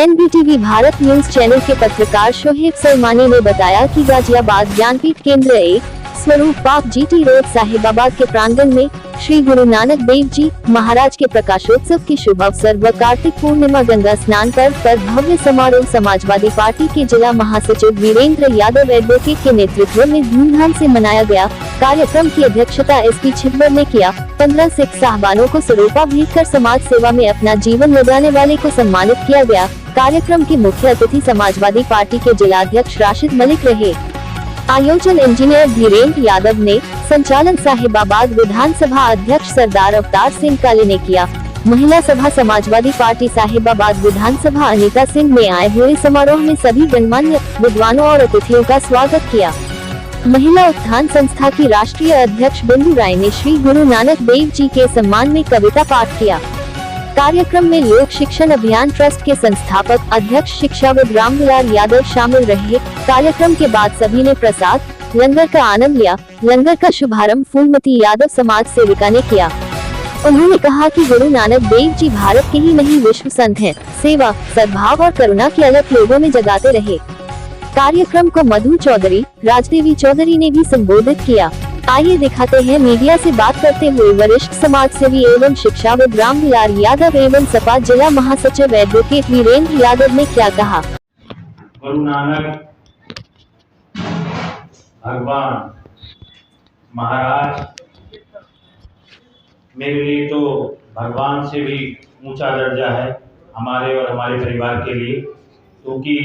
NDTV Bharat news channel के पत्रकार शोहेब सरमानी ने बताया कि गाजियाबाद ज्ञानपीठ केंद्र 1 स्वरूप बाग जीटी रोड साहिबाबाद के प्रांगण में श्री गुरु नानक देव जी महाराज के प्रकाशोत्सव के शुभ अवसर व कार्तिक पूर्णिमा गंगा स्नान पर्व पर भव्य समारोह समाजवादी पार्टी के जिला महासचिव वीरेंद्र यादव एडवोकेट के नेतृत्व में धूमधाम से मनाया गया। कार्यक्रम की अध्यक्षता एसपी छिब्बर ने किया। 15 सिख साहबानों को सरोपा भेंट कर समाज सेवा में अपना जीवन लगाने वाले को सम्मानित किया गया। कार्यक्रम के मुख्य अतिथि समाजवादी पार्टी के जिला अध्यक्ष राशिद मलिक रहे। आयोजन इंजीनियर धीरेन्द्र यादव ने, संचालन साहिबाबाद विधानसभा अध्यक्ष सरदार अवतार सिंह काले ने किया। महिला सभा समाजवादी पार्टी साहिबाबाद विधानसभा अनीता सिंह ने आए हुए समारोह में सभी गणमान्य विद्वानों और अतिथियों का स्वागत किया। महिला उत्थान संस्था की राष्ट्रीय अध्यक्ष बिंदु राय ने श्री गुरु नानक देव जी के सम्मान में कविता पाठ किया। कार्यक्रम में लोक शिक्षण अभियान ट्रस्ट के संस्थापक अध्यक्ष शिक्षाविद रामविलास यादव शामिल रहे। कार्यक्रम के बाद सभी ने प्रसाद लंगर का आनंद लिया। लंगर का शुभारंभ फूलमती यादव समाज सेविका ने किया। उन्होंने कहा कि गुरु नानक देव जी भारत के ही नहीं विश्व संत हैं। सेवा, सद्भाव और करुणा की अलख लोगों में जगाते रहे। कार्यक्रम को मधु चौधरी, राजदेवी चौधरी ने भी संबोधित किया। आइए दिखाते हैं मीडिया से बात करते हुए वरिष्ठ समाज सेवी एवं शिक्षाविद रामविलास यादव एवं सपा जिला महासचिव एडवोकेट वीरेंद्र यादव ने क्या कहा। गुरु नानक भगवान महाराज मेरे लिए तो भगवान से भी ऊंचा दर्जा है, हमारे और हमारे परिवार के लिए, क्योंकि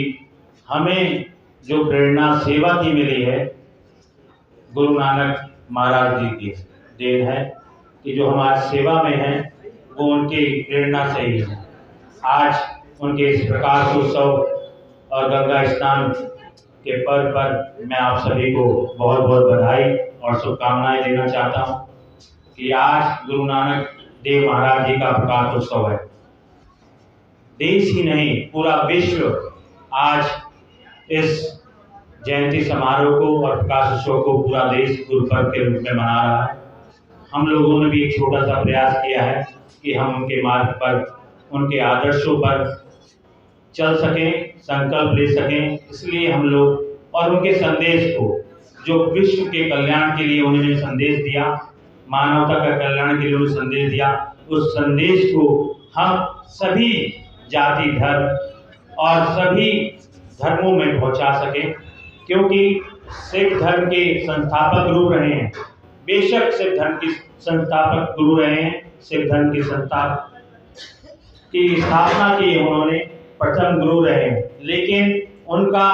हमें जो प्रेरणा सेवा की मिली है गुरु नानक महाराज जी की देन है कि जो हमारी सेवा में है वो उनकी प्रेरणा से ही है। आज उनके इस प्रकाश उत्सव और गंगा स्नान के पर्व पर मैं आप सभी को बहुत बहुत बधाई और शुभकामनाएं देना चाहता हूं कि आज गुरु नानक देव महाराज जी का प्रकाश उत्सव है। देश ही नहीं पूरा विश्व आज इस जयंती समारोह को और प्रकाश उत्सव को पूरा देश गुरु पर्व के रूप में मना रहा है। हम लोगों ने भी एक छोटा सा प्रयास किया है कि हम उनके मार्ग पर, उनके आदर्शों पर चल सकें, संकल्प ले सकें। इसलिए हम लोग और उनके संदेश को, जो विश्व के कल्याण के लिए उन्होंने संदेश दिया, मानवता का कल्याण के लिए उन्होंने संदेश दिया, उस संदेश को हम सभी जाति धर्म और सभी धर्मों में पहुंचा सकें। क्योंकि सिख धर्म के संस्थापक गुरु रहे हैं, बेशक सिख धर्म के संस्थापक गुरु रहे हैं, सिख धर्म की स्थापना की उन्होंने, प्रथम गुरु रहे हैं, लेकिन उनका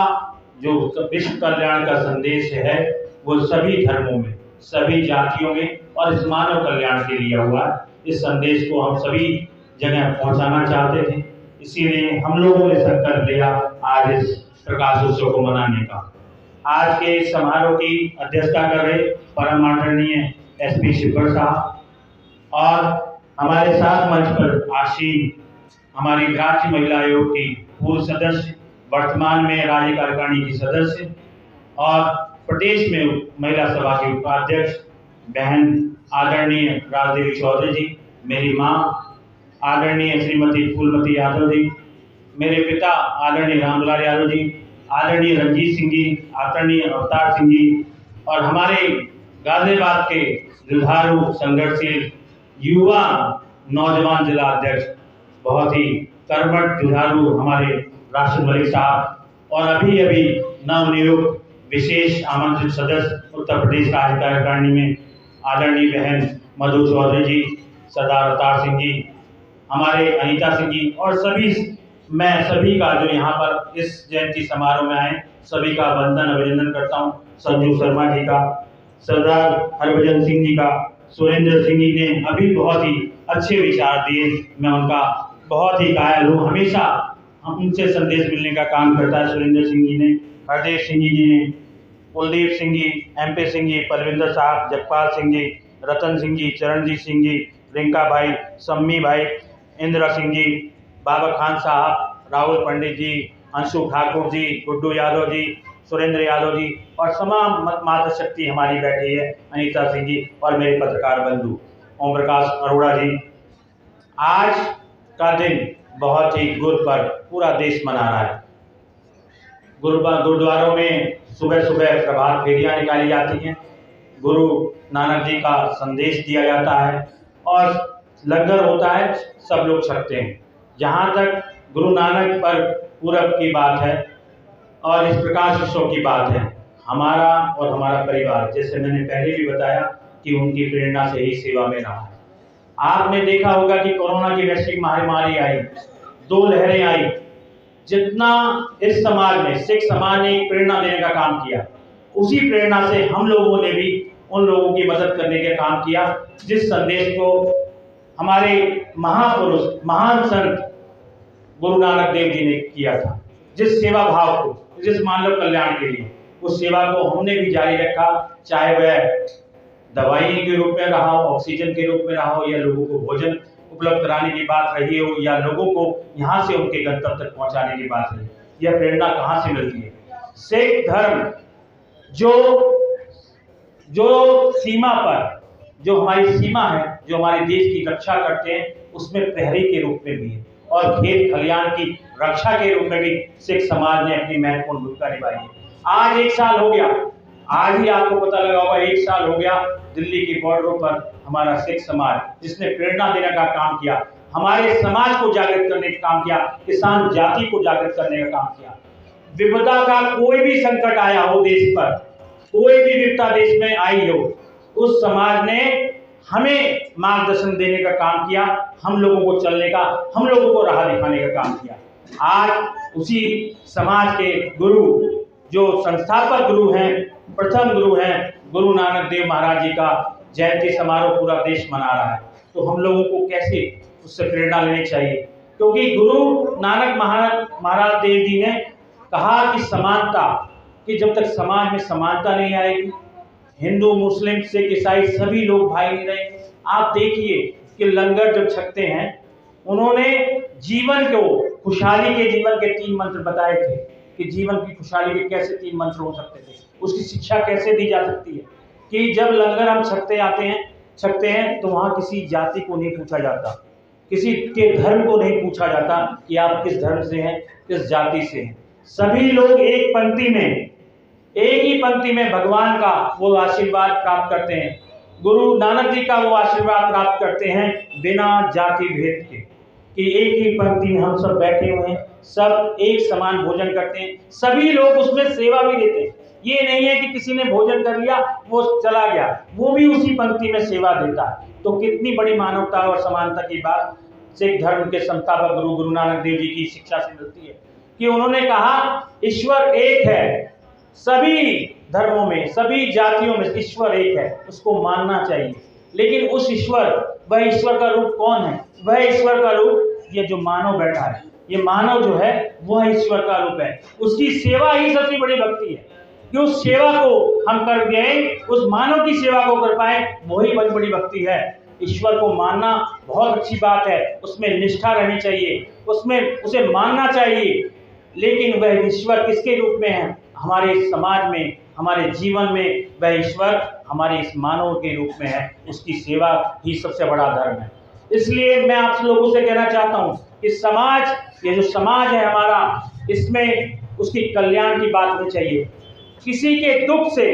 जो विश्व कल्याण का संदेश है वो सभी धर्मों में, सभी जातियों में और इस मानव कल्याण के लिए हुआ। इस संदेश को हम सभी जगह पहुंचाना चाहते थे, इसीलिए हम लोगों ने संकल्प लिया आज इस प्रकाश उत्सव को मनाने का। आज के इस समारोह की अध्यक्षता कर रहे परम आदरणीय एसपी छिब्बर साहब और हमारे साथ मंच पर आसीन हमारी राज्य महिला आयोग की पूर्व सदस्य, वर्तमान में राज्य कार्यकारिणी की सदस्य और प्रदेश में महिला सभा की उपाध्यक्ष बहन आदरणीय राजदेवी चौधरी जी, मेरी माँ आदरणीय श्रीमती फूलमती यादव जी, मेरे पिता आदरणीय रामविलास यादव जी, आदरणीय रंजीत सिंह जी, आदरणीय अवतार सिंह जी और हमारे गाजियाबाद के जुझारू संघर्षशील युवा नौजवान जिला अध्यक्ष, बहुत ही कर्मठ जुझारू हमारे राशिद मलिक साहब और अभी अभी नवनियुक्त विशेष आमंत्रित सदस्य उत्तर प्रदेश राज्य कार्यकारिणी में आदरणीय बहन मधु चौधरी जी, सरदार अवतार सिंह जी, हमारे अनीता सिंह जी और मैं सभी का जो यहाँ पर इस जयंती समारोह में आए सभी का वंदन अभिनंदन करता हूँ। संजू शर्मा जी का, सरदार हरभजन सिंह जी का, सुरेंद्र सिंह जी ने अभी बहुत ही अच्छे विचार दिए, मैं उनका बहुत ही कायल हूँ। हमेशा हम उनसे संदेश मिलने का काम करता है सुरेंद्र सिंह जी ने, हरदेव सिंह जी ने, कुलदीप सिंह जी, MP सिंह जी, पलविंदर साहब, जगपाल सिंह जी, रतन सिंह जी, चरणजीत सिंह जी, रिंका भाई, सम्मी भाई, इंदिरा सिंह जी, बाबा खान साहब, राहुल पंडित जी, अंशु ठाकुर जी, गुड्डू यादव जी, सुरेंद्र यादव जी और तमाम माता शक्ति हमारी बैठी है, अनीता सिंह जी और मेरे पत्रकार बंधु ओम प्रकाश अरोड़ा जी। आज का दिन बहुत ही गुरुपर्व पूरा देश मना रहा है। गुरुद्वारों में सुबह सुबह प्रभात फेरियाँ निकाली जाती हैं, गुरु नानक जी का संदेश दिया जाता है और लंगर होता है, सब लोग छकते हैं। जहाँ तक गुरु नानक पर पूरब की बात है और इस प्रकाश उत्सव की बात है, हमारा और हमारा परिवार, जैसे मैंने पहले भी बताया कि उनकी प्रेरणा से ही सेवा में रहा है। आपने देखा होगा कि कोरोना की वैश्विक महामारी आई, 2 लहरें आई, जितना इस समाज में सिख समाज ने एक प्रेरणा देने का काम किया, उसी प्रेरणा से हम लोगों ने भी उन लोगों की मदद करने का काम किया जिस संदेश को हमारे महापुरुष महान संत गुरु नानक देव जी ने किया था, जिस सेवा भाव को, जिस मानव कल्याण के लिए, उस सेवा को हमने भी जारी रखा, चाहे वह दवाई के रूप में रहा हो, ऑक्सीजन के रूप में रहा हो, या लोगों को भोजन उपलब्ध कराने की बात रही हो, या लोगों को यहाँ से उनके गंतव्य तक पहुँचाने की बात रही। यह प्रेरणा कहाँ से मिलती है? सिख धर्म जो सीमा पर, जो हमारी सीमा है, जो हमारे देश की रक्षा करते हैं, उसमें प्रहरी के रूप में भी है और खेत खलियान की रक्षा के रूप में भी सिख समाज ने अपनी महत्वपूर्ण भूमिका निभाई है। आज 1 साल हो गया, आज ही आपको पता लगा होगा 1 साल हो गया दिल्ली की बॉर्डरों पर हमारा सिख समाज, जिसने प्रेरणा देने का काम किया, हमारे समाज को जागृत करने का काम किया, किसान जाति को जागृत करने का काम किया। विपदा का कोई भी संकट आया हो देश पर, कोई भी विपदा देश में आई हो, उस समाज ने हमें मार्गदर्शन देने का काम किया, हम लोगों को चलने का, हम लोगों को राह दिखाने का काम किया। आज उसी समाज के गुरु, जो संस्थापक गुरु हैं, प्रथम गुरु हैं, गुरु नानक देव महाराज जी का जयंती समारोह पूरा देश मना रहा है। तो हम लोगों को कैसे उससे प्रेरणा लेनी चाहिए? क्योंकि गुरु नानक महाराज देव जी ने कहा कि समानता, कि जब तक समाज में समानता नहीं आएगी, हिंदू मुस्लिम सिख ईसाई सभी लोग भाई नहीं रहेंगे। आप देखिए कि लंगर जब छकते हैं, उन्होंने जीवन को, खुशहाली के जीवन के 3 मंत्र बताए थे कि जीवन की खुशहाली के कैसे 3 मंत्र हो सकते थे, उसकी शिक्षा कैसे दी जा सकती है। कि जब लंगर हम छकते हैं तो वहाँ किसी जाति को नहीं पूछा जाता, किसी के धर्म को नहीं पूछा जाता कि आप किस धर्म से हैं, किस जाति से हैं। सभी लोग एक ही पंक्ति में भगवान का वो आशीर्वाद प्राप्त करते हैं, गुरु नानक जी का वो आशीर्वाद प्राप्त करते हैं बिना जाति भेद के, कि एक ही पंक्ति में हम सब बैठे हुए हैं, सब एक समान भोजन करते हैं, सभी लोग उसमें सेवा भी देते हैं। ये नहीं है कि किसी ने भोजन कर लिया वो चला गया, वो भी उसी पंक्ति में सेवा देता है। तो कितनी बड़ी मानवता और समानता की बात सिख धर्म के संस्थापक गुरु नानक देव जी की शिक्षा से मिलती है कि उन्होंने कहा ईश्वर एक है, सभी धर्मों में, सभी जातियों में ईश्वर एक है, उसको मानना चाहिए। लेकिन उस ईश्वर, वह ईश्वर का रूप कौन है? वह ईश्वर का रूप ये जो मानव बैठा है, ये मानव जो है वह ईश्वर का रूप है। उसकी सेवा ही सबसे बड़ी भक्ति है कि उस सेवा को हम कर गए, उस मानव की सेवा को कर पाए, वही बहुत बड़ी भक्ति है। ईश्वर को मानना बहुत अच्छी बात है, उसमें निष्ठा रहनी चाहिए, उसमें उसे मानना चाहिए। लेकिन वह ईश्वर किसके रूप में है? हमारे समाज में, हमारे जीवन में वह ईश्वर हमारे इस मानव के रूप में है। उसकी सेवा ही सबसे बड़ा धर्म है। इसलिए मैं आप लोगों से कहना चाहता हूँ कि समाज, ये जो समाज है हमारा, इसमें उसकी कल्याण की बात होनी चाहिए। किसी के दुख से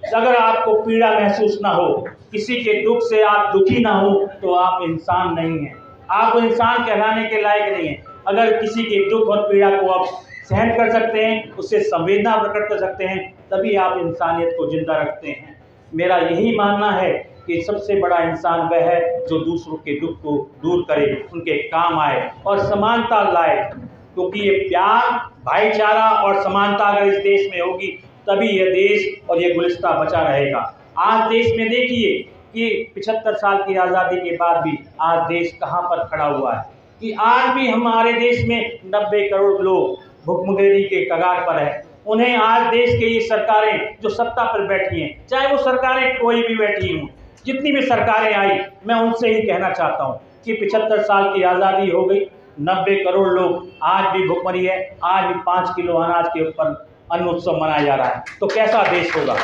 अगर आपको पीड़ा महसूस ना हो, किसी के दुख से आप दुखी ना हो, तो आप इंसान नहीं हैं, आप इंसान कहलाने के लायक नहीं हैं। अगर किसी के दुख और पीड़ा को आप सहन कर सकते हैं, उससे संवेदना प्रकट कर सकते हैं, तभी आप इंसानियत को जिंदा रखते हैं। मेरा यही मानना है कि सबसे बड़ा इंसान वह है जो दूसरों के दुख को दूर करे, उनके काम आए और समानता लाए। क्योंकि ये प्यार, भाईचारा और समानता अगर इस देश में होगी, तभी यह देश और ये गुलिस्ता बचा रहेगा। आज देश में देखिए कि 75 साल की आज़ादी के बाद भी आज देश कहाँ पर खड़ा हुआ है, कि आज भी हमारे देश में 90 करोड़ लोग भुखमरी के कगार पर है। उन्हें आज देश के ये सरकारें जो सत्ता पर बैठी हैं, चाहे वो सरकारें कोई भी बैठी हों, जितनी भी सरकारें आई, मैं उनसे ही कहना चाहता हूँ कि 75 साल की आज़ादी हो गई, 90 करोड़ लोग आज भी भुखमरी है, आज भी 5 किलो अनाज के ऊपर अन्न उत्सव मनाया जा रहा है। तो कैसा देश होगा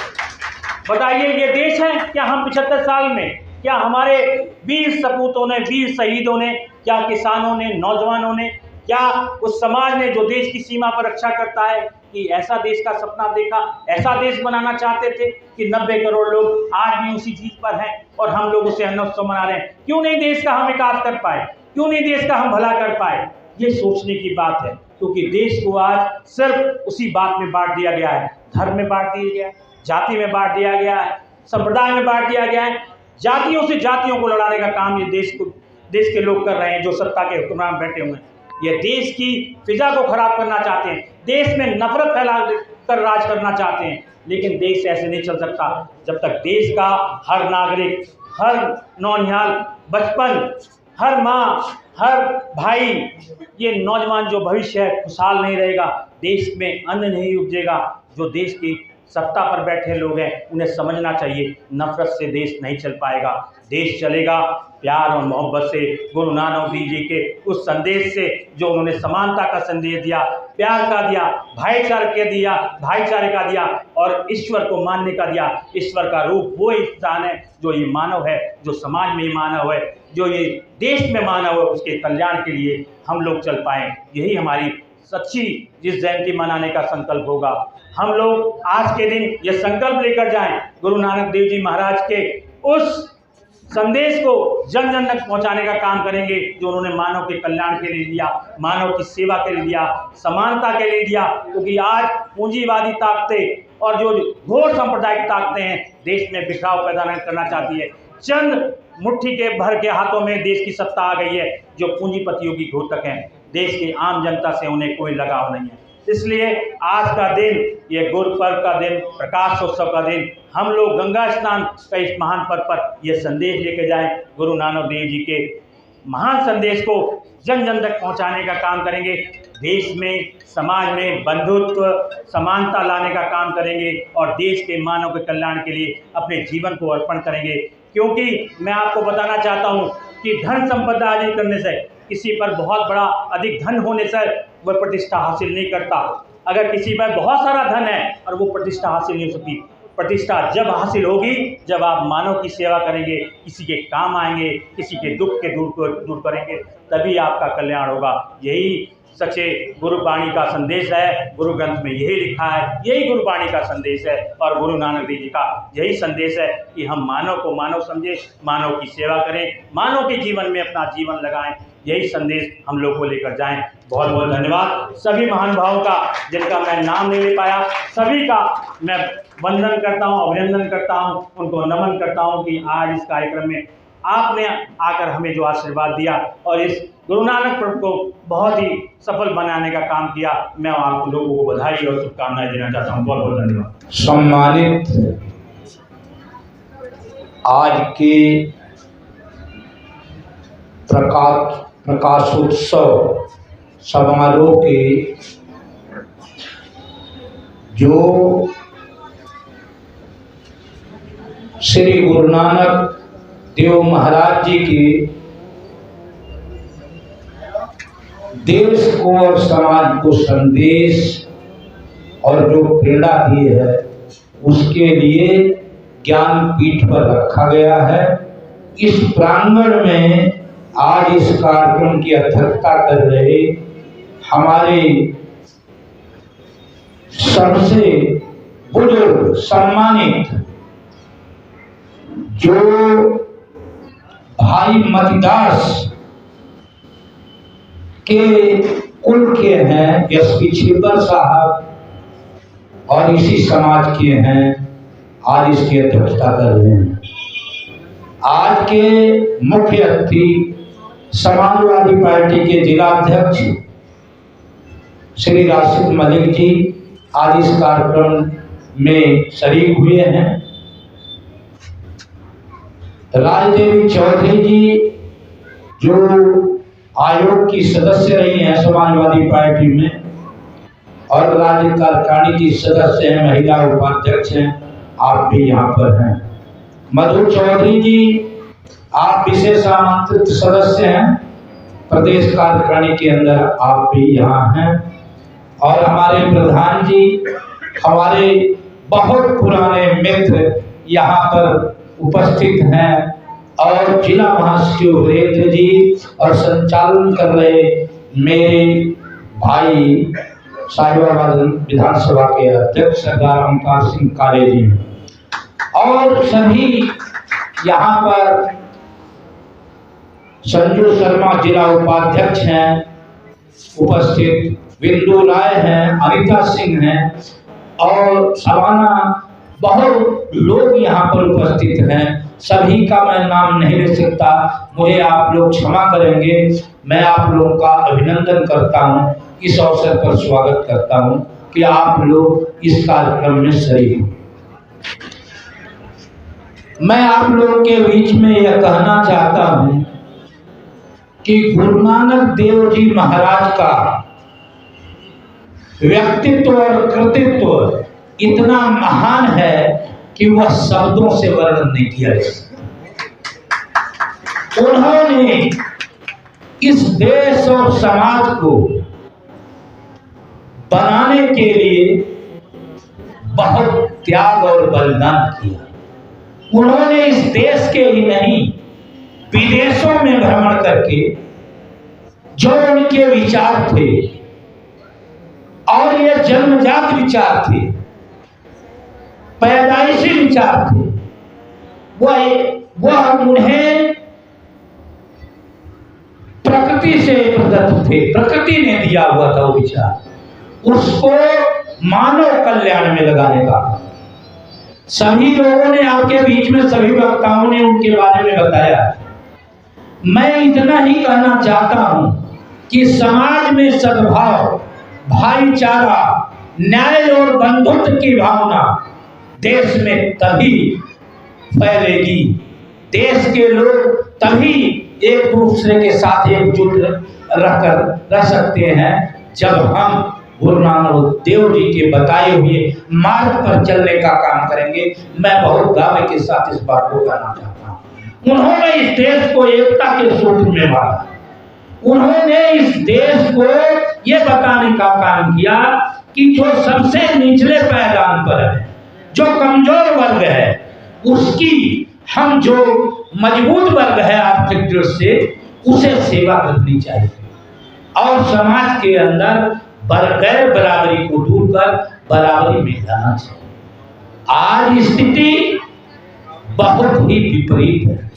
बताइए? ये देश है क्या? हम 75 साल में क्या हमारे वीर सपूतों ने, वीर शहीदों ने, क्या किसानों ने, नौजवानों ने, क्या उस समाज ने जो देश की सीमा पर रक्षा करता है कि ऐसा देश का सपना देखा, ऐसा देश बनाना चाहते थे कि 90 करोड़ लोग आज भी उसी चीज पर हैं और हम लोग उसे अनौत्सव मना रहे हैं? क्यों नहीं देश का हम विकास कर पाए, क्यों नहीं देश का हम भला कर पाए? ये सोचने की बात है, क्योंकि देश को आज सिर्फ उसी बात में बांट दिया गया है, धर्म में बांट दिया गया है, जाति में बांट दिया गया है, संप्रदाय में बांट दिया गया है। जातियों से जातियों को लड़ाने का काम ये देश के लोग कर रहे हैं, जो सत्ता के हुक्मरान बैठे हुए हैं। ये देश की फिजा को खराब करना चाहते हैं, देश में नफरत फैला कर राज करना चाहते हैं। लेकिन देश ऐसे नहीं चल सकता जब तक देश का हर नागरिक, हर नौनिहाल बचपन, हर माँ, हर भाई, ये नौजवान जो भविष्य है खुशहाल नहीं रहेगा, देश में अन्न नहीं उपजेगा। जो देश की सत्ता पर बैठे लोग हैं उन्हें समझना चाहिए, नफरत से देश नहीं चल पाएगा। देश चलेगा प्यार और मोहब्बत से, गुरु नानक देव जी के उस संदेश से जो उन्होंने समानता का संदेश दिया, प्यार का दिया, भाईचारे का दिया और ईश्वर को मानने का दिया। ईश्वर का रूप वो इंसान है जो ये मानव है, जो समाज में ये मानव है, जो ये देश में मानव है, उसके कल्याण के लिए हम लोग चल पाएँ। यही हमारी सच्ची जिस जयंती मनाने का संकल्प होगा। हम लोग आज के दिन ये संकल्प लेकर जाएं, गुरु नानक देव जी महाराज के उस संदेश को जन जन तक पहुंचाने का काम करेंगे जो उन्होंने मानव के कल्याण के लिए दिया, मानव की सेवा के लिए दिया, समानता के लिए दिया। क्योंकि आज पूंजीवादी ताकतें और जो घोर सांप्रदायिक ताकतें हैं देश में बिखराव पैदा करना चाहती है। चंद मुट्ठी के भर के हाथों में देश की सत्ता आ गई है जो पूंजीपतियों की घोतक हैं, देश की आम जनता से उन्हें कोई लगाव नहीं है। इसलिए आज का दिन, ये गुरुपर्व का दिन, प्रकाशोत्सव का दिन, हम लोग गंगा स्नान का इस महान पर्व पर यह संदेश लेके जाएं, गुरु नानक देव जी के महान संदेश को जन जन तक पहुंचाने का काम करेंगे। देश में, समाज में बंधुत्व, समानता लाने का काम करेंगे और देश के मानव के कल्याण के लिए अपने जीवन को अर्पण करेंगे। क्योंकि मैं आपको बताना चाहता हूँ कि धन संपदा अर्जित करने से, किसी पर बहुत बड़ा अधिक धन होने से वह प्रतिष्ठा हासिल नहीं करता। अगर किसी पर बहुत सारा धन है और वो प्रतिष्ठा हासिल नहीं हो सकती। प्रतिष्ठा जब हासिल होगी जब आप मानव की सेवा करेंगे, किसी के काम आएंगे, किसी के दुख के दूर करेंगे, तभी आपका कल्याण होगा। यही सच्चे गुरुवाणी का संदेश है, गुरु ग्रंथ में यही लिखा है, यही गुरुवाणी का संदेश है और गुरु नानक देव जी का यही संदेश है कि हम मानव को मानव समझें, मानव की सेवा करें, मानव के जीवन में अपना जीवन लगाएं। यही संदेश हम लोग को लेकर जाएं। बहुत बहुत धन्यवाद सभी महानुभावों का, जिनका मैं नाम नहीं ले पाया, सभी का मैं वंदन करता हूं, अभिनंदन करता हूं, उनको नमन करता हूं कि आज इस कार्यक्रम में आपने आकर हमें जो आशीर्वाद दिया और इस गुरु नानक पर्व को बहुत ही सफल बनाने का काम किया। मैं आप लोगों को बधाई और शुभकामनाएं देना चाहता हूँ। बहुत बहुत धन्यवाद। सम्मानित आज के प्रकाशोत्सव समारोह के जो श्री गुरु नानक देव महाराज जी के देश को और समाज को संदेश और जो प्रेरणा दी है उसके लिए ज्ञानपीठ पर रखा गया है। इस प्रांगण में आज इस कार्यक्रम की अध्यक्षता कर रहे हमारे सबसे बुजुर्ग सम्मानित जो भाई मतिदास के कुल के हैं, एसपी छिब्बर साहब और इसी समाज के हैं, आज इसकी अध्यक्षता कर रहे हैं। आज के मुख्य अतिथि समाजवादी पार्टी के जिला अध्यक्ष श्री राशिद मलिक जी आज इस कार्यक्रम में शरीक हुए हैं। राजदेवी चौधरी जी जो आयोग की सदस्य रही हैं समाजवादी पार्टी में और राज्य कार्यकारिणी की सदस्य हैं, महिला उपाध्यक्ष हैं, आप भी यहाँ पर हैं। मधु चौधरी जी आप विशेष आमंत्रित सदस्य हैं, प्रदेश कार्यकारिणी के अंदर आप भी यहाँ हैं। और हमारे प्रधान जी, हमारे बहुत पुराने मित्र यहाँ पर उपस्थित हैं और जिला महासचिव वीरेंद्र जी और संचालन कर रहे मेरे भाई साहिबाबाद विधानसभा के अध्यक्ष सरदार ओमकार सिंह काले जी और सभी यहाँ पर संजू शर्मा जिला उपाध्यक्ष हैं उपस्थित, बिंदु राय हैं, अनिता सिंह हैं और सवाना बहुत लोग यहाँ पर उपस्थित हैं। सभी का मैं नाम नहीं ले सकता, मुझे आप लोग क्षमा करेंगे। मैं आप लोगों का अभिनंदन करता हूँ, इस अवसर पर स्वागत करता हूँ कि आप लोग इस कार्यक्रम में शरीक हो। मैं आप लोगों के बीच में यह कहना चाहता हूँ कि गुरु नानक देव जी महाराज का व्यक्तित्व और कृतित्व इतना महान है कि वह शब्दों से वर्णन नहीं किया जा सकता। उन्होंने इस देश और समाज को बनाने के लिए बहुत त्याग और बलिदान किया। उन्होंने इस देश के ही नहीं विदेशों में भ्रमण करके जो उनके विचार थे और ये जन्मजात विचार थे, पैदाइशी विचार थे, वह उन्हें प्रकृति से प्रदत्त थे, प्रकृति ने दिया हुआ था वो विचार, उसको मानव कल्याण में लगाने का। सभी लोगों ने आपके बीच में, सभी वक्ताओं ने उनके बारे में बताया। मैं इतना ही कहना चाहता हूं कि समाज में सद्भाव, भाईचारा, न्याय और बंधुत्व की भावना देश में तभी फैलेगी, देश के लोग तभी एक दूसरे के साथ एकजुट रह सकते हैं जब हम गुरु नानक देव जी के बताए हुए मार्ग पर चलने का काम करेंगे। मैं बहुत दावे के साथ इस बात को कहना चाहता हूँ। उन्होंने इस देश को एकता के सूत्र में बांधा। उन्होंने इस देश को ये बताने का काम किया कि जो सबसे निचले पैदान पर है, जो कमजोर वर्ग है, उसकी हम जो मजबूत वर्ग है आर्थिक दृष्टि से, उसे सेवा करनी चाहिए और समाज के अंदर गैर बराबरी को दूर कर बराबरी में लाना चाहिए। आज स्थिति बहुत ही विपरीत है।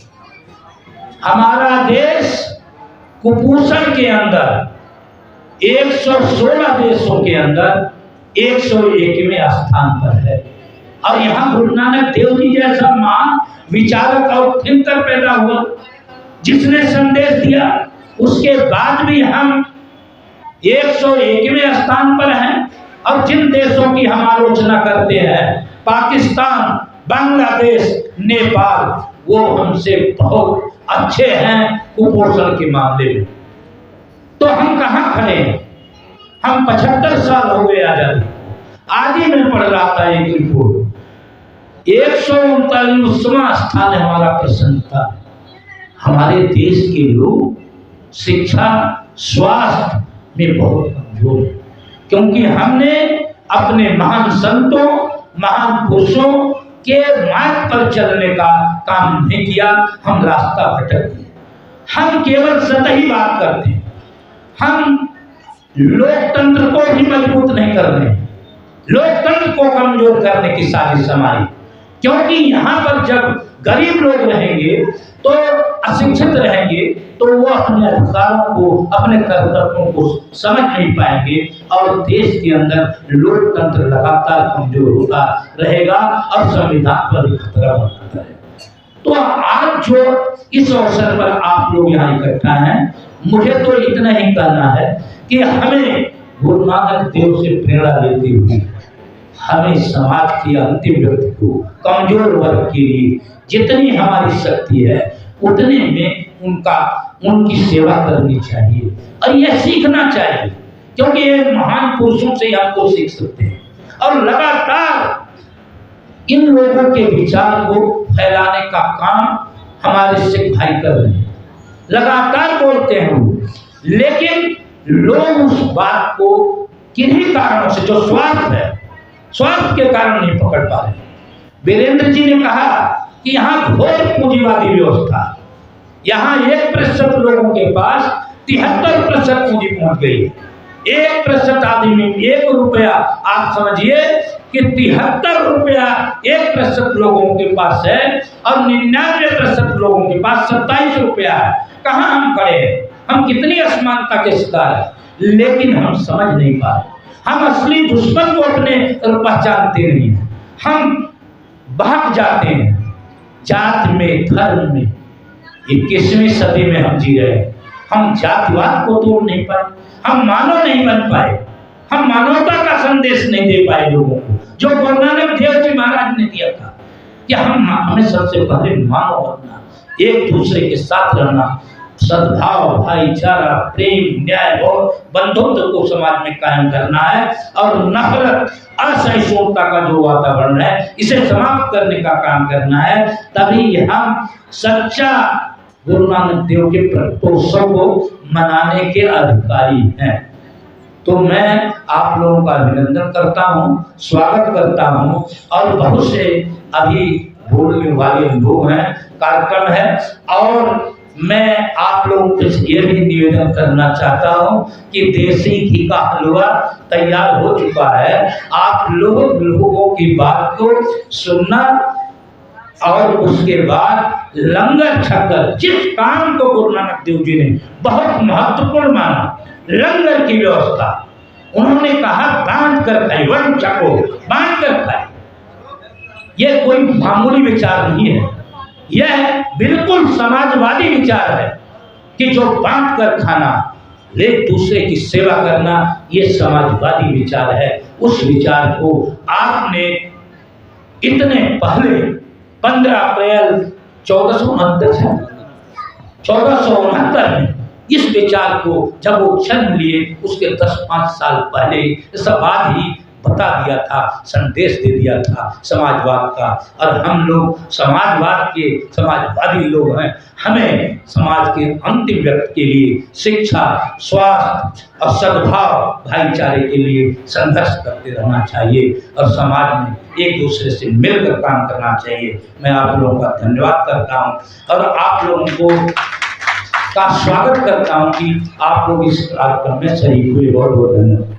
हमारा देश कुपोषण के अंदर 116 देशों के अंदर 101वें स्थान पर है और यहाँ गुरु नानक देव जी जैसा महान विचारक और थिंकर पैदा हुआ जिसने संदेश दिया, उसके बाद भी हम 101वें स्थान पर हैं। और जिन देशों की हम आलोचना करते हैं, पाकिस्तान, बांग्लादेश, नेपाल, वो हमसे बहुत अच्छे हैं कुपोषण के मामले में। तो हम कहाँ खड़े हैं? हम 75 साल हो गए आजादी। आज ही मैं पढ़ रहा था एक रिपोर्ट, 139वां स्थान है हमारा प्रसन्नता। हमारे देश के लोग शिक्षा, स्वास्थ्य में बहुत कमजोर है क्योंकि हमने अपने महान संतों, महान पुरुषों के मार्ग पर चलने का काम नहीं किया। हम रास्ता भटक गए। हम केवल सतही बात करते हैं। हम लोकतंत्र को भी मजबूत नहीं कर रहे, लोकतंत्र को कमजोर करने की साजिश हमारी, क्योंकि यहाँ पर जब गरीब लोग रहेंगे तो अशिक्षित रहेंगे तो वो अपने अधिकारों को, अपने कर्तव्यों को समझ नहीं पाएंगे और देश के अंदर लोकतंत्र लगातार कमजोर होता रहेगा और संविधान पर भी खतरा बनता है। तो आज जो इस अवसर पर आप लोग यहाँ इकट्ठा हैं, मुझे तो इतना ही कहना है कि हमें गुरु नानक देव से प्रेरणा लेते हुए हमें समाज के अंतिम व्यक्ति को, कमजोर वर्ग के लिए जितनी हमारी शक्ति है उतने में उनकी सेवा करनी चाहिए और यह सीखना चाहिए, क्योंकि ये महान पुरुषों से आपको सीख सकते हैं। और लगातार इन लोगों के विचार को फैलाने का काम हमारे सिख भाई कर रहे हैं, लगातार बोलते हैं वो, लेकिन लोग उस बात को किन्हीं कारणों से, जो स्वार्थ है, स्वार्थ के कारण नहीं पकड़ पा रहे। वीरेंद्र जी ने कहा कि यहाँ घोर पूंजीवादी व्यवस्था, यहाँ 1% लोगों के पास 73% पूंजी पहुंच गई है। 1% आदमी 1 रुपया, आप समझिए कि 73 रुपया 1% लोगों के पास है और 99% लोगों के पास 27 रुपया है। कहाँ हम खड़े हैं? हम कितनी असमानता के शिकार हैं, लेकिन हम समझ नहीं पा रहे। हम असली दुश्मन को अपने पहचानते नहीं हैं। हम बहक जाते हैं जात में, धर्म में। 21वीं सदी में हम जी रहे हैं। हम जातिवाद को तोड़ नहीं पाए, हम मानव नहीं बन पाए, हम मानवता का संदेश नहीं दे पाए लोगों को, जो गुरु नानक देव जी महाराज ने दिया था कि हमें सबसे पहले मानव बनना, एक दूसरे के साथ रहना, सद्भाव, भाईचारा, प्रेम, न्याय और बंधुत्व को समाज में कायम करना है और नफरत, असहिष्णुता का जो वातावरण है इसे समाप्त करने का काम करना है। तभी हम सच्चा गुरु नानक देव के प्रकाशोत्सव को मनाने के अधिकारी हैं। तो मैं आप लोगों का अभिनंदन करता हूँ, स्वागत करता हूँ। और बहुत से अभी बोलने वाले लोग हैं, कार्यक्रम है, और मैं आप लोगों से ये भी निवेदन करना चाहता हूँ कि देसी घी का हलवा तैयार हो चुका है। आप लोगों की बात को सुनना और उसके बाद लंगर छकर, जिस काम को गुरु नानक देव जी ने बहुत महत्वपूर्ण माना, लंगर की व्यवस्था, उन्होंने कहा बांट कर खाए, वन छको बांट कर खाए। यह कोई मामूली विचार नहीं है, यह बिल्कुल समाजवादी विचार है कि जो बांट कर खाना, एक दूसरे की सेवा करना, यह समाजवादी विचार है। उस विचार को आपने इतने पहले 15 अप्रैल 1469 में इस विचार को जब वो जन्म लिए, उसके 10-5 साल पहले इस बात ही बता दिया था, संदेश दे दिया था समाजवाद का। और हम लोग समाजवादी लोग हैं। हमें समाज के अंतिम व्यक्ति के लिए शिक्षा, स्वास्थ्य और सद्भाव, भाईचारे के लिए संघर्ष करते रहना चाहिए और समाज में एक दूसरे से मिलकर काम करना चाहिए। मैं आप लोगों का धन्यवाद करता हूं और आप लोगों को का स्वागत करता हूं कि आप लोग इस कार्यक्रम में शरीक हुए। बहुत बहुत धन्यवाद।